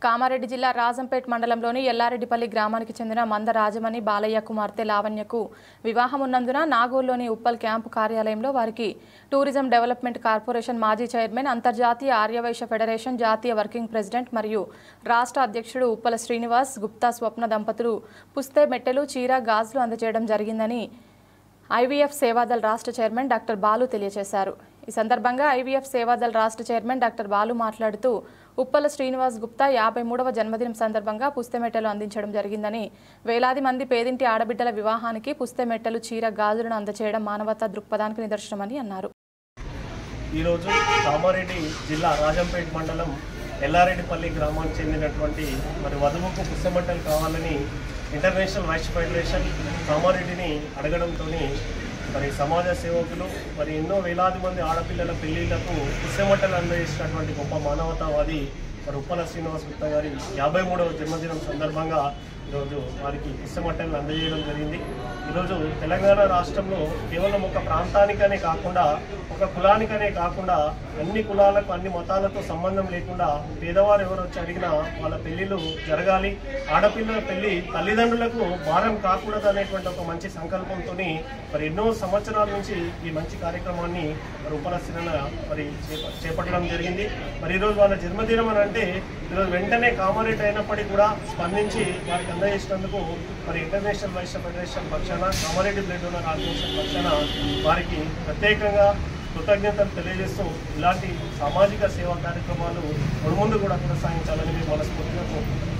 కామారెడ్డి జిల్లా రాజంపేట్ మండలంలోని ఎల్లారెడ్డిపల్లి గ్రామానికి చెందిన మంద రాజమణి బాలయ్య కుమార్తె లావణ్యకు వివాహం ఉన్నందున నాగోల్లోని ఉప్పల్ క్యాంపు కార్యాలయంలో వారికి టూరిజం డెవలప్మెంట్ కార్పొరేషన్ మాజీ చైర్మన్, అంతర్జాతీయ ఆర్యవైశ్య ఫెడరేషన్ జాతీయ వర్కింగ్ ప్రెసిడెంట్ మరియు రాష్ట్ర అధ్యక్షుడు ఉప్పల శ్రీనివాస్ గుప్తా స్వప్న దంపతులు పుస్తే మెట్టెలు, చీర, గాజులు అందజేయడం జరిగిందని ఐవీఎఫ్ సేవాదల్ రాష్ట్ర చైర్మన్ డాక్టర్ బాలు తెలియజేశారు. ఈ సందర్భంగా ఐవీఎఫ్ సేవాదల్ రాష్ట్ర చైర్మన్ డాక్టర్ బాలు మాట్లాడుతూ ఉప్పల శ్రీనివాస్ గుప్తా 53వ జన్మదినం సందర్భంగా పుస్తెమెట్టెలు అందించడం జరిగిందని, వేలాది మంది పేదింటి ఆడబిడ్డల వివాహానికి పుస్తెమెట్టెలు, చీర, గాజులను అందజేయడం మానవతా దృక్పథానికి నిదర్శనమని అన్నారు. ఈరోజు కామారెడ్డి జిల్లా రాజంపేట మండలం ఎల్లారెడ్డిపల్లి గ్రామానికి చెందినటువంటి వధువుకు పుస్తెమెట్టెలు కావాలని ఇంటర్నేషనల్ వైశ్య ఫెడరేషన్ కామారెడ్డిని అడగడంతో సమాజ సేవకులు ఎన్నో వేలాది మంది ఆడపిల్లల పెళ్లిళ్లకు పుస్తెమెట్టెలు అందజేసినటువంటి గొప్ప మానవతావాది ఉప్పల శ్రీనివాస్ గుప్తా గారి 53వ జన్మదినం సందర్భంగా ఈరోజు వారికి పుస్తెమెట్టెలు అందజేయడం జరిగింది. ఈరోజు తెలంగాణ రాష్ట్రంలో కేవలం ఒక ప్రాంతానికనే కాకుండా, ఒక కులానికనే కాకుండా అన్ని కులాలకు, అన్ని మతాలతో సంబంధం లేకుండా పేదవారు ఎవరు వచ్చి అడిగినా వాళ్ళ పెళ్లిళ్ళు జరగాలి, ఆడపిల్లల పెళ్లి తల్లిదండ్రులకు భారం కాకూడదు అనేటువంటి ఒక మంచి సంకల్పంతో ఎన్నో సంవత్సరాల నుంచి ఈ మంచి కార్యక్రమాన్ని ఉప్పల శ్రీనివాస్ చేపట్టడం జరిగింది. ఈరోజు వాళ్ళ జన్మదినం అని అంటే ఈరోజు వెంటనే కామారెడ్డి అయినప్పటికీ కూడా స్పందించి వారికి అందజేసినందుకు ఇంటర్నేషనల్ వైశ్య ఫెడరేషన్ పక్షాన, కామారెడ్డి బ్లడ్ డోనర్ ఆర్గనైజేషన్ పక్షాన వారికి ప్రత్యేకంగా కృతజ్ఞతలు తెలియజేస్తూ ఇలాంటి సామాజిక సేవా కార్యక్రమాలు ముందు కూడా కొనసాగించాలని మేము మనస్ఫూర్తిగా కోరుకుంటున్నాం.